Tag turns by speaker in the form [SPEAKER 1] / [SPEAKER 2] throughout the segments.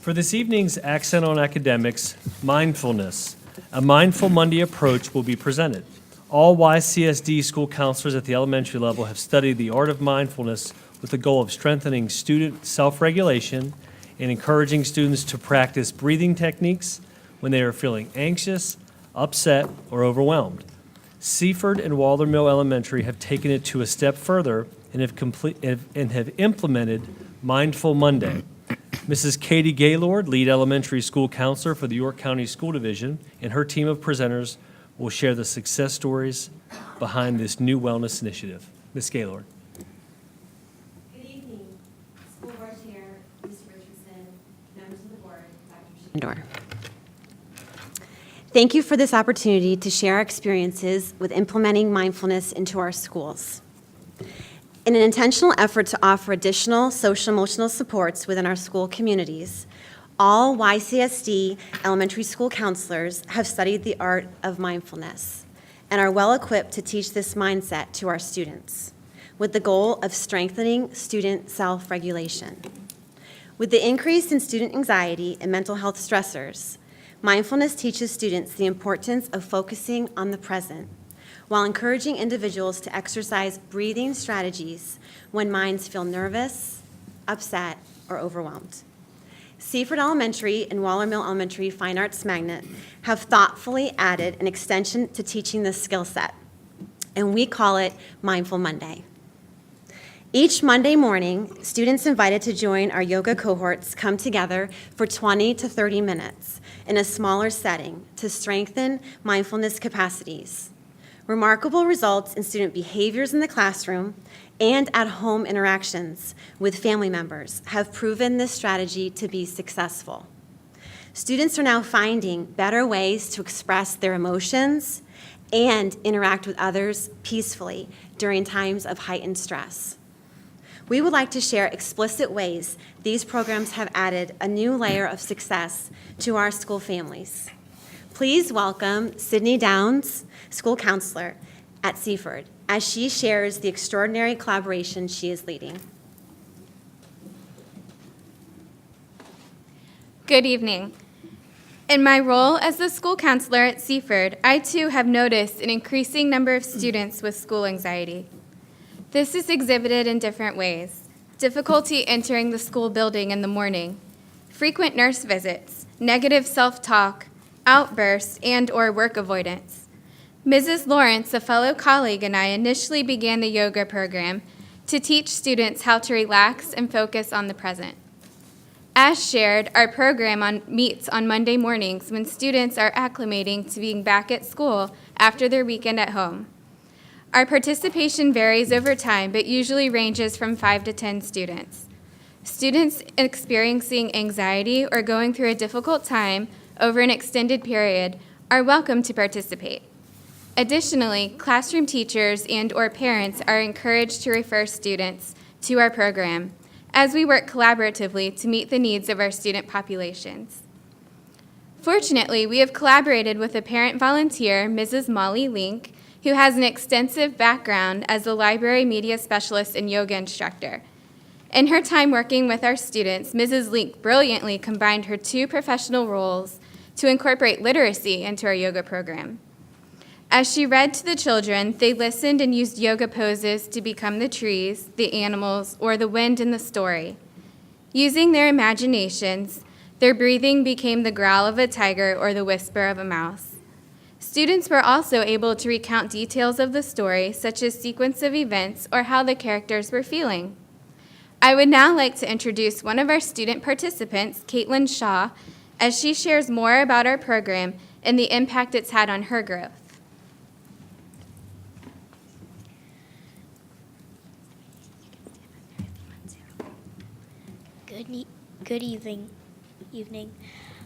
[SPEAKER 1] For this evening's Accent on Academics, Mindfulness, a Mindful Monday approach will be presented. All YCSD school counselors at the elementary level have studied the art of mindfulness with the goal of strengthening student self-regulation and encouraging students to practice breathing techniques when they are feeling anxious, upset, or overwhelmed. Seaford and Walter Mill Elementary have taken it to a step further and have implemented Mindful Monday. Mrs. Katie Gaylord, lead elementary school counselor for the York County School Division, and her team of presenters will share the success stories behind this new wellness initiative. Ms. Gaylord.
[SPEAKER 2] Good evening, School Board Chair, Mr. Richardson, members of the board, Dr. Shindor. Thank you for this opportunity to share our experiences with implementing mindfulness into our schools. In an intentional effort to offer additional social-emotional supports within our school communities, all YCSD elementary school counselors have studied the art of mindfulness and are well equipped to teach this mindset to our students, with the goal of strengthening student self-regulation. With the increase in student anxiety and mental health stressors, mindfulness teaches students the importance of focusing on the present, while encouraging individuals to exercise breathing strategies when minds feel nervous, upset, or overwhelmed. Seaford Elementary and Waller Mill Elementary Fine Arts Magnet have thoughtfully added an extension to teaching this skill set, and we call it Mindful Monday. Each Monday morning, students invited to join our yoga cohorts come together for 20 to 30 minutes in a smaller setting to strengthen mindfulness capacities. Remarkable results in student behaviors in the classroom and at-home interactions with family members have proven this strategy to be successful. Students are now finding better ways to express their emotions and interact with others peacefully during times of heightened stress. We would like to share explicit ways these programs have added a new layer of success to our school families. Please welcome Sydney Downs, school counselor at Seaford, as she shares the extraordinary collaboration she is leading.
[SPEAKER 3] Good evening. In my role as the school counselor at Seaford, I too have noticed an increasing number of students with school anxiety. This is exhibited in different ways: difficulty entering the school building in the morning, frequent nurse visits, negative self-talk, outbursts, and/or work avoidance. Mrs. Lawrence, a fellow colleague, and I initially began the yoga program to teach students how to relax and focus on the present. As shared, our program meets on Monday mornings when students are acclimating to being back at school after their weekend at home. Our participation varies over time, but usually ranges from 5 to 10 students. Students experiencing anxiety or going through a difficult time over an extended period are welcome to participate. Additionally, classroom teachers and/or parents are encouraged to refer students to our program as we work collaboratively to meet the needs of our student populations. Fortunately, we have collaborated with a parent volunteer, Mrs. Molly Link, who has an extensive background as a library media specialist and yoga instructor. In her time working with our students, Mrs. Link brilliantly combined her two professional roles to incorporate literacy into our yoga program. As she read to the children, they listened and used yoga poses to become the trees, the animals, or the wind in the story. Using their imaginations, their breathing became the growl of a tiger or the whisper of a mouse. Students were also able to recount details of the story, such as sequence of events or how the characters were feeling. I would now like to introduce one of our student participants, Caitlin Shaw, as she shares more about our program and the impact it's had on her growth.
[SPEAKER 4] Good evening.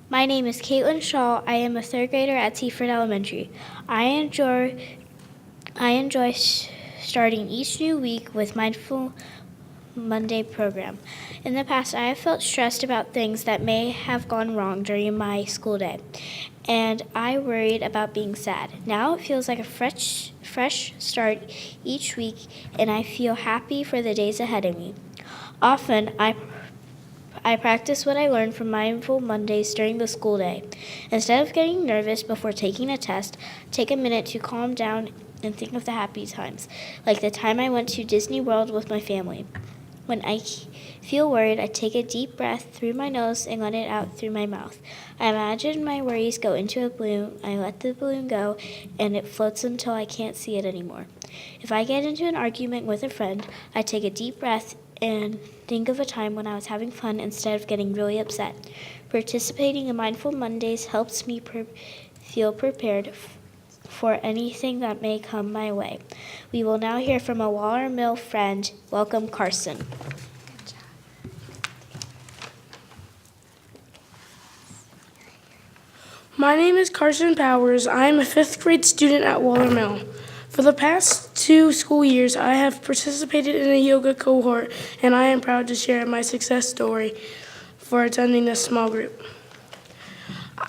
[SPEAKER 4] My name is Caitlin Shaw. I am a third grader at Seaford Elementary. I enjoy starting each new week with Mindful Monday program. In the past, I have felt stressed about things that may have gone wrong during my school day, and I worried about being sad. Now it feels like a fresh start each week, and I feel happy for the days ahead of me. Often, I practice what I learned from Mindful Mondays during the school day. Instead of getting nervous before taking a test, take a minute to calm down and think of the happy times, like the time I went to Disney World with my family. When I feel worried, I take a deep breath through my nose and let it out through my mouth. I imagine my worries go into a balloon. I let the balloon go, and it floats until I can't see it anymore. If I get into an argument with a friend, I take a deep breath and think of a time when I was having fun instead of getting really upset. Participating in Mindful Mondays helps me feel prepared for anything that may come my way. We will now hear from a Waller Mill friend. Welcome, Carson.
[SPEAKER 5] My name is Carson Powers. I am a 5th grade student at Waller Mill. For the past 2 school years, I have participated in a yoga cohort, and I am proud to share my success story for attending this small group.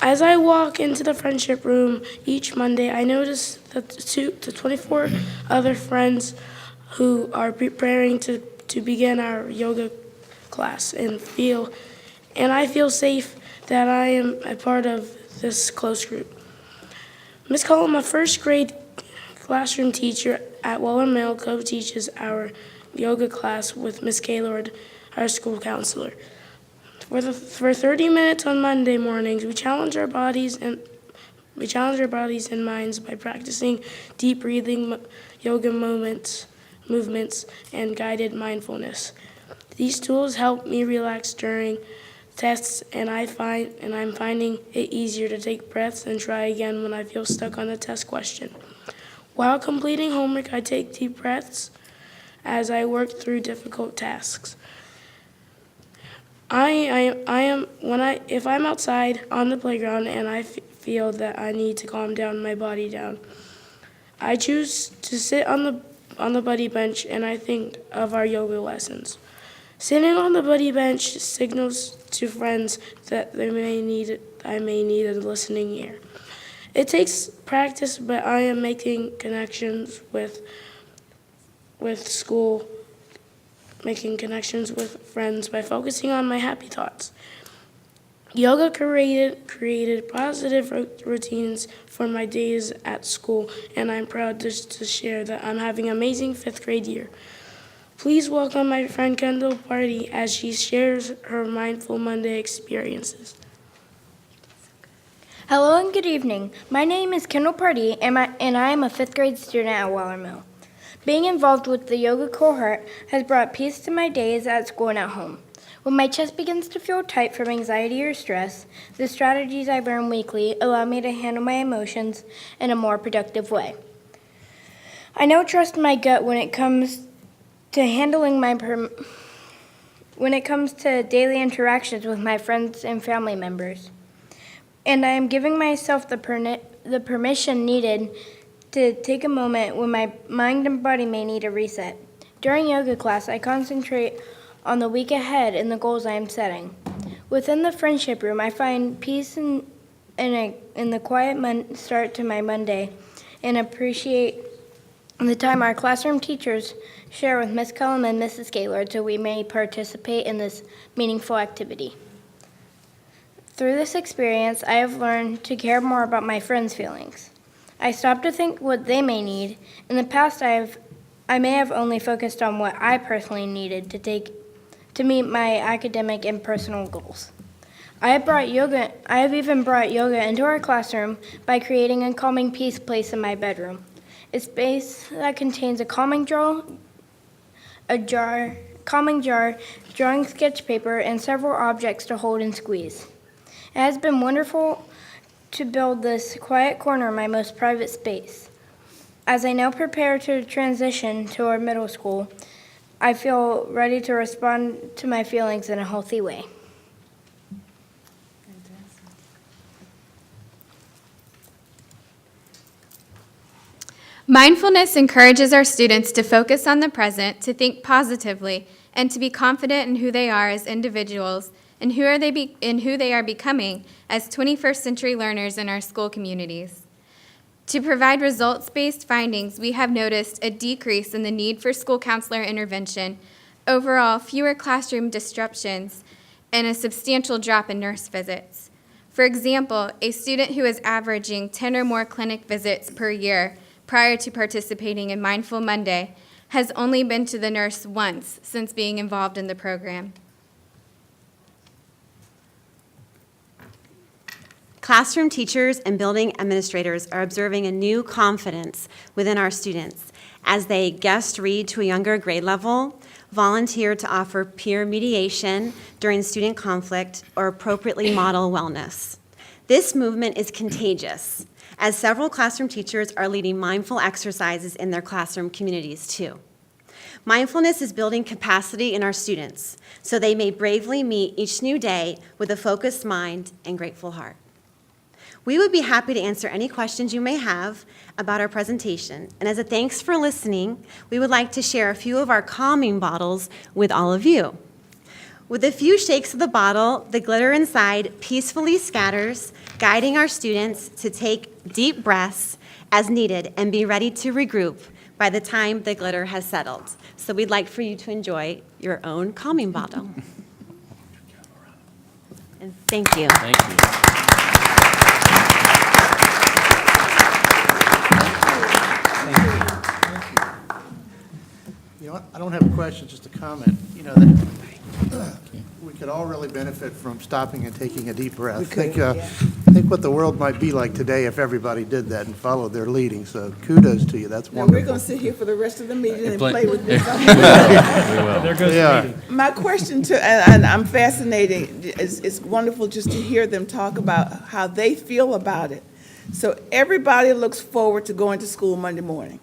[SPEAKER 5] As I walk into the friendship room each Monday, I notice that the 24 other friends who are preparing to begin our yoga class and I feel safe that I am a part of this close group. Miss Cullum, a 1st grade classroom teacher at Waller Mill, co-teaches our yoga class with Miss Gaylord, our school counselor. For 30 minutes on Monday mornings, we challenge our bodies and minds by practicing deep breathing, yoga movements, and guided mindfulness. These tools help me relax during tests, and I'm finding it easier to take breaths and try again when I feel stuck on a test question. While completing homework, I take deep breaths as I work through difficult tasks. If I'm outside on the playground and I feel that I need to calm my body down, I choose to sit on the buddy bench and I think of our yoga lessons. Sitting on the buddy bench signals to friends that I may need a listening ear. It takes practice, but I am making connections with friends by focusing on my happy thoughts. Yoga created positive routines for my days at school, and I'm proud to share that I'm having an amazing 5th grade year. Please welcome my friend Kendall Party as she shares her Mindful Monday experiences.
[SPEAKER 6] Hello and good evening. My name is Kendall Party, and I am a 5th grade student at Waller Mill. Being involved with the yoga cohort has brought peace to my days at school and at home. When my chest begins to feel tight from anxiety or stress, the strategies I learn weekly allow me to handle my emotions in a more productive way. I now trust my gut when it comes to handling when it comes to daily interactions with my friends and family members. And I am giving myself the permission needed to take a moment when my mind and body may need a reset. During yoga class, I concentrate on the week ahead and the goals I am setting. Within the friendship room, I find peace in the quiet start to my Monday and appreciate the time our classroom teachers share with Miss Cullum and Mrs. Gaylord so we may participate in this meaningful activity. Through this experience, I have learned to care more about my friends' feelings. I stop to think what they may need. In the past, I may have only focused on what I personally needed to meet my academic and personal goals. I have even brought yoga into our classroom by creating a calming peace place in my bedroom. A space that contains a calming jar, drawing sketch paper, and several objects to hold and squeeze. It has been wonderful to build this quiet corner my most private space. As I now prepare to transition to our middle school, I feel ready to respond to my feelings in a healthy way.
[SPEAKER 3] Mindfulness encourages our students to focus on the present, to think positively, and to be confident in who they are as individuals and who they are becoming as 21st century learners in our school communities. To provide results-based findings, we have noticed a decrease in the need for school counselor intervention, overall fewer classroom disruptions, and a substantial drop in nurse visits. For example, a student who is averaging 10 or more clinic visits per year prior to participating in Mindful Monday has only been to the nurse once since being involved in the program.
[SPEAKER 2] Classroom teachers and building administrators are observing a new confidence within our students as they guest read to a younger grade level, volunteer to offer peer mediation during student conflict, or appropriately model wellness. This movement is contagious, as several classroom teachers are leading mindful exercises in their classroom communities too. Mindfulness is building capacity in our students so they may bravely meet each new day with a focused mind and grateful heart. We would be happy to answer any questions you may have about our presentation. And as a thanks for listening, we would like to share a few of our calming bottles with all of you. With a few shakes of the bottle, the glitter inside peacefully scatters, guiding our students to take deep breaths as needed and be ready to regroup by the time the glitter has settled. So we'd like for you to enjoy your own calming bottle. And thank you.
[SPEAKER 7] Thank you.
[SPEAKER 8] You know what? I don't have a question, just a comment. You know, that we could all really benefit from stopping and taking a deep breath. Think what the world might be like today if everybody did that and followed their leading. So kudos to you. That's
[SPEAKER 9] Now,
[SPEAKER 8] wonderful.
[SPEAKER 9] we're going to sit here for the rest of the meeting and play with this.
[SPEAKER 1] There goes
[SPEAKER 8] Yeah.
[SPEAKER 1] the meeting.
[SPEAKER 9] My question to, and I'm fascinated, it's wonderful just to hear them talk about how they feel about it. So everybody looks forward to going to school Monday morning.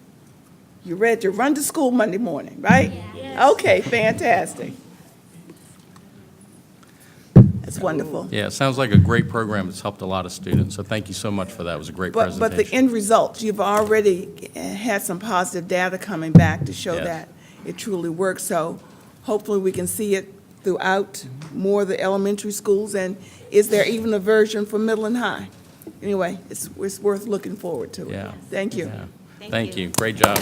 [SPEAKER 9] You're ready to run to school Monday morning, right? Yeah. Okay, fantastic. That's wonderful.
[SPEAKER 7] Yeah, it sounds like a great program. It's helped a lot of students, so thank you so much for that. It was a great presentation.
[SPEAKER 9] But the end result, you've already had some positive data coming back to show
[SPEAKER 7] Yes.
[SPEAKER 9] that it truly works. So hopefully we can see it throughout more of the elementary schools. And is there even a version for middle and high? Anyway, it's worth looking forward to it.
[SPEAKER 7] Yeah.
[SPEAKER 9] Thank you.
[SPEAKER 7] Yeah. Thank you. Great job.